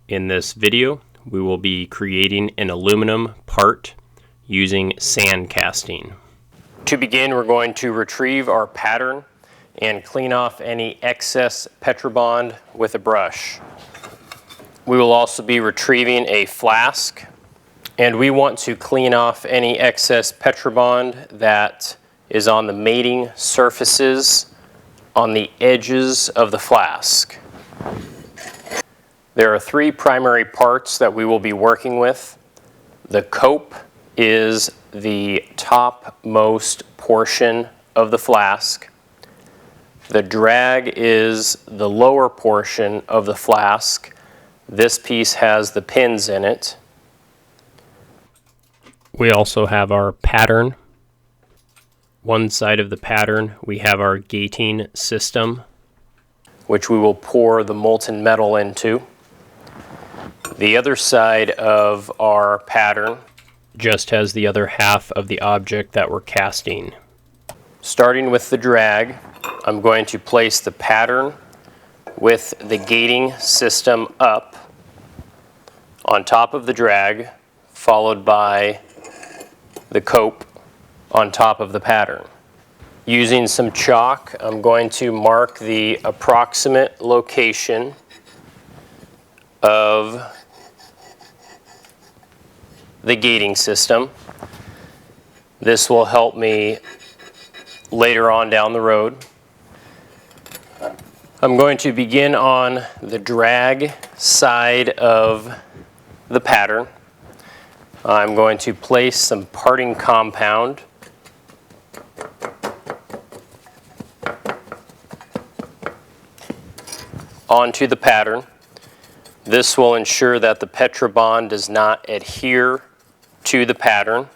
In this video, we will be creating an aluminum part using sand casting. To begin, we're going to retrieve our pattern and clean off any excess Petrobond with a brush. We will also be retrieving a flask, and we want to clean off any excess Petrobond that is on the mating surfaces on the edges of the flask. There are three primary parts that we will be working with. The cope is the topmost portion of the flask. The drag is the lower portion of the flask. This piece has the pins in it. We also have our pattern. One side of the pattern, we have our gating system, which we will pour the molten metal into. The other side of our pattern just has the other half of the object that we're casting. Starting with the drag, I'm going to place the pattern with the gating system up on top of the drag, followed by the cope on top of the pattern. Using some chalk, I'm going to mark the approximate location of the gating system. This will help me later on down the road. I'm going to begin on the drag side of the pattern. I'm going to place some parting compound onto the pattern. This will ensure that the Petrobond does not adhere to the pattern.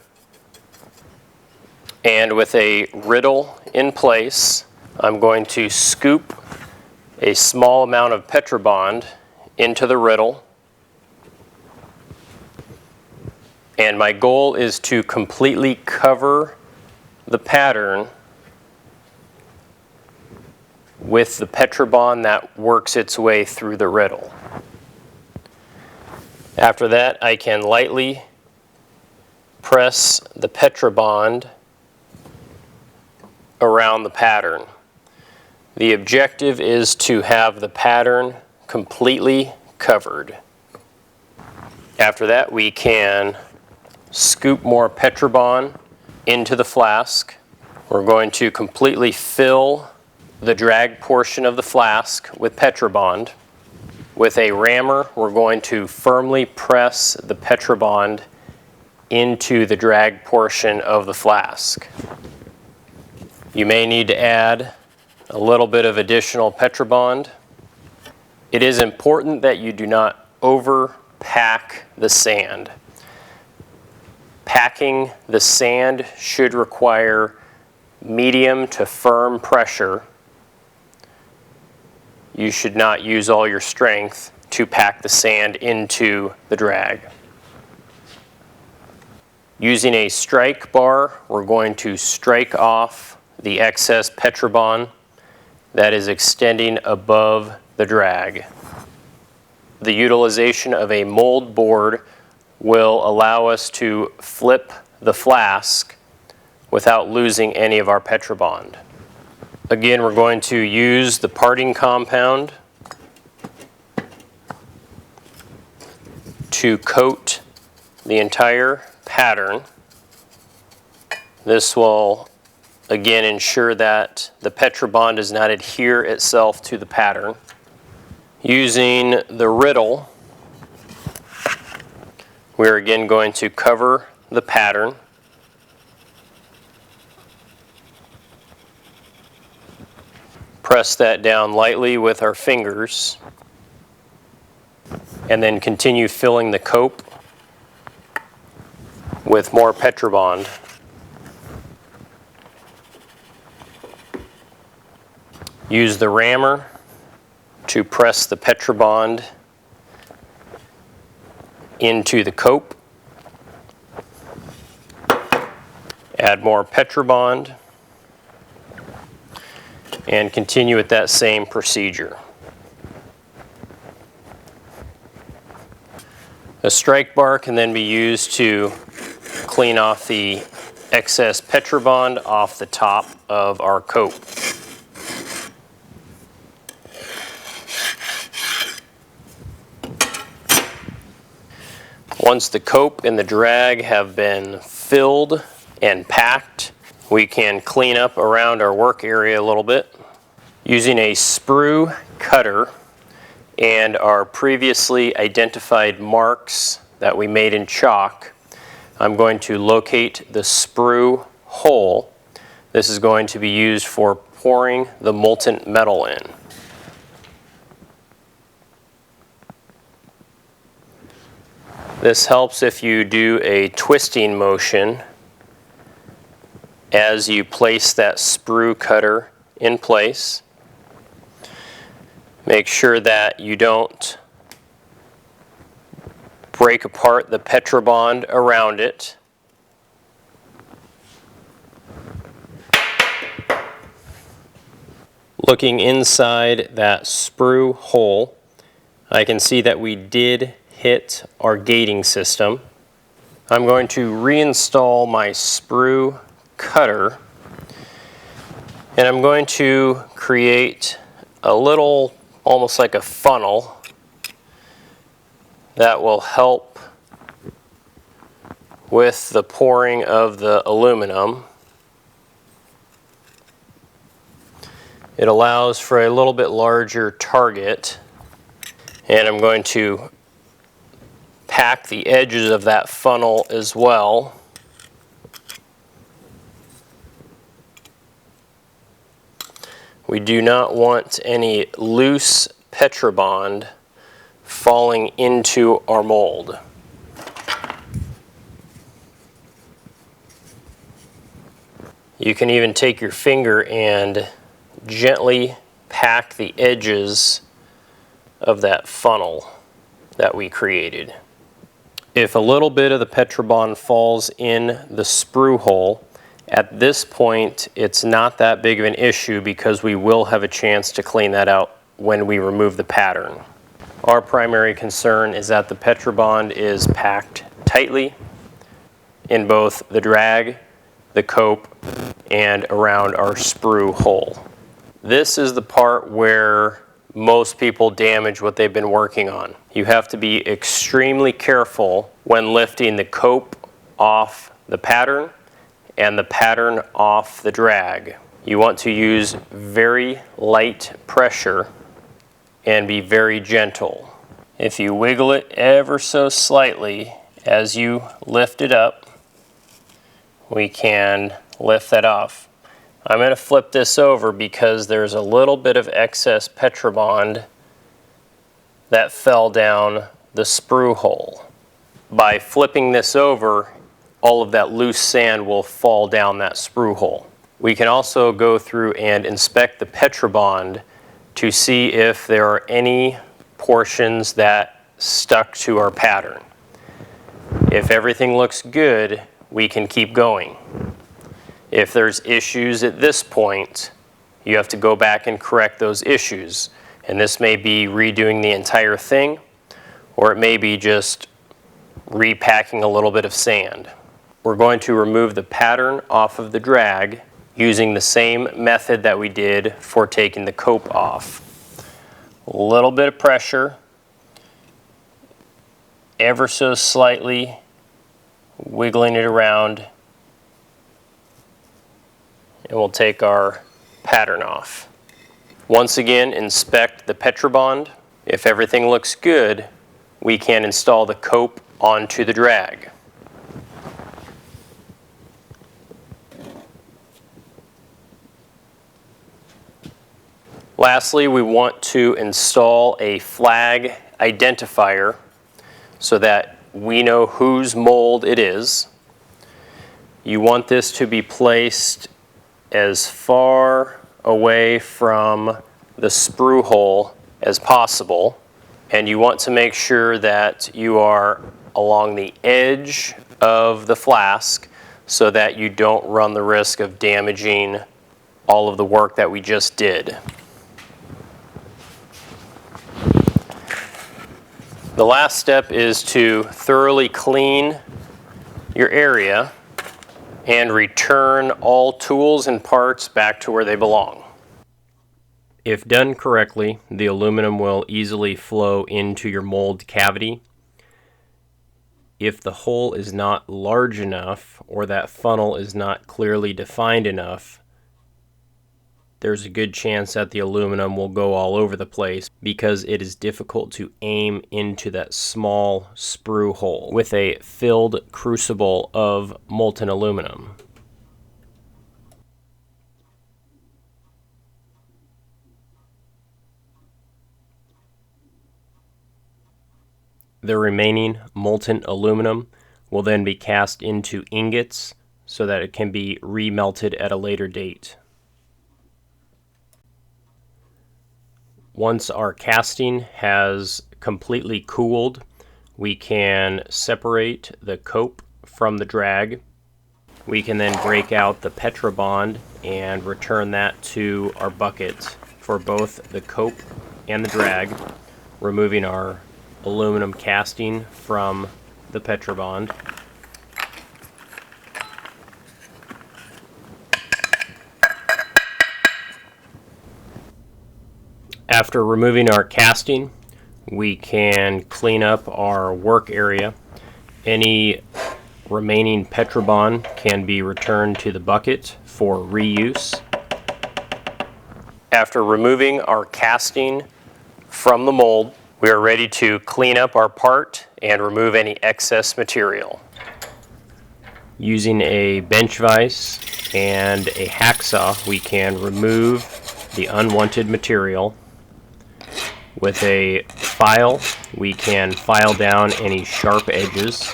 And with a riddle in place, I'm going to scoop a small amount of Petrobond into the riddle. And my goal is to completely cover the pattern with the Petrobond that works its way through the riddle. After that, I can lightly press the Petrobond around the pattern. The objective is to have the pattern completely covered. After that, we can scoop more Petrobond into the flask. We're going to completely fill the drag portion of the flask with Petrobond. With a rammer, we're going to firmly press the Petrobond into the drag portion of the flask. You may need to add a little bit of additional Petrobond. It is important that you do not overpack the sand. Packing the sand should require medium to firm pressure. You should not use all your strength to pack the sand into the drag. Using a strike bar, we're going to strike off the excess Petrobond that is extending above the drag. The utilization of a mold board will allow us to flip the flask without losing any of our Petrobond. Again, we're going to use the parting compound to coat the entire pattern. This will again ensure that the Petrobond does not adhere itself to the pattern. Using the riddle, we're again going to cover the pattern. Press that down lightly with our fingers, and then continue filling the cope with more Petrobond. Use the rammer to press the Petrobond into the cope. Add more Petrobond and continue with that same procedure. A strike bar can then be used to clean off the excess Petrobond off the top of our cope. Once the cope and the drag have been filled and packed, we can clean up around our work area a little bit. Using a sprue cutter and our previously identified marks that we made in chalk, I'm going to locate the sprue hole. This is going to be used for pouring the molten metal in. This helps if you do a twisting motion as you place that sprue cutter in place. Make sure that you don't break apart the Petrobond around it. Looking inside that sprue hole, I can see that we did hit our gating system. I'm going to reinstall my sprue cutter, and I'm going to create a little, almost like a funnel, that will help with the pouring of the aluminum. It allows for a little bit larger target, and I'm going to pack the edges of that funnel as well. We do not want any loose Petrobond falling into our mold. You can even take your finger and gently pack the edges of that funnel that we created. If a little bit of the Petrobond falls in the sprue hole, at this point it's not that big of an issue because we will have a chance to clean that out when we remove the pattern. Our primary concern is that the Petrobond is packed tightly in both the drag, the cope, and around our sprue hole. This is the part where most people damage what they've been working on. You have to be extremely careful when lifting the cope off the pattern and the pattern off the drag. You want to use very light pressure and be very gentle. If you wiggle it ever so slightly as you lift it up, we can lift that off. I'm going to flip this over because there's a little bit of excess Petrobond that fell down the sprue hole. By flipping this over, all of that loose sand will fall down that sprue hole. We can also go through and inspect the Petrobond to see if there are any portions that stuck to our pattern. If everything looks good, we can keep going. If there's issues at this point, you have to go back and correct those issues. And this may be redoing the entire thing, or it may be just repacking a little bit of sand. We're going to remove the pattern off of the drag using the same method that we did for taking the cope off. A little bit of pressure, ever so slightly wiggling it around, and we'll take our pattern off. Once again, inspect the Petrobond. If everything looks good, we can install the cope onto the drag. Lastly, we want to install a flag identifier so that we know whose mold it is. You want this to be placed as far away from the sprue hole as possible, and you want to make sure that you are along the edge of the flask so that you don't run the risk of damaging all of the work that we just did. The last step is to thoroughly clean your area and return all tools and parts back to where they belong. If done correctly, the aluminum will easily flow into your mold cavity. If the hole is not large enough or that funnel is not clearly defined enough, there's a good chance that the aluminum will go all over the place because it is difficult to aim into that small sprue hole with a filled crucible of molten aluminum. The remaining molten aluminum will then be cast into ingots so that it can be remelted at a later date. Once our casting has completely cooled, we can separate the cope from the drag. We can then break out the Petrobond and return that to our bucket for both the cope and the drag, removing our aluminum casting from the Petrobond. After removing our casting, we can clean up our work area. Any remaining Petrobond can be returned to the bucket for reuse. After removing our casting from the mold, we are ready to clean up our part and remove any excess material. Using a bench vise and a hacksaw, we can remove the unwanted material. With a file, we can file down any sharp edges.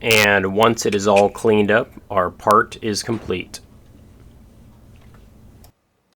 And once it is all cleaned up, our part is complete.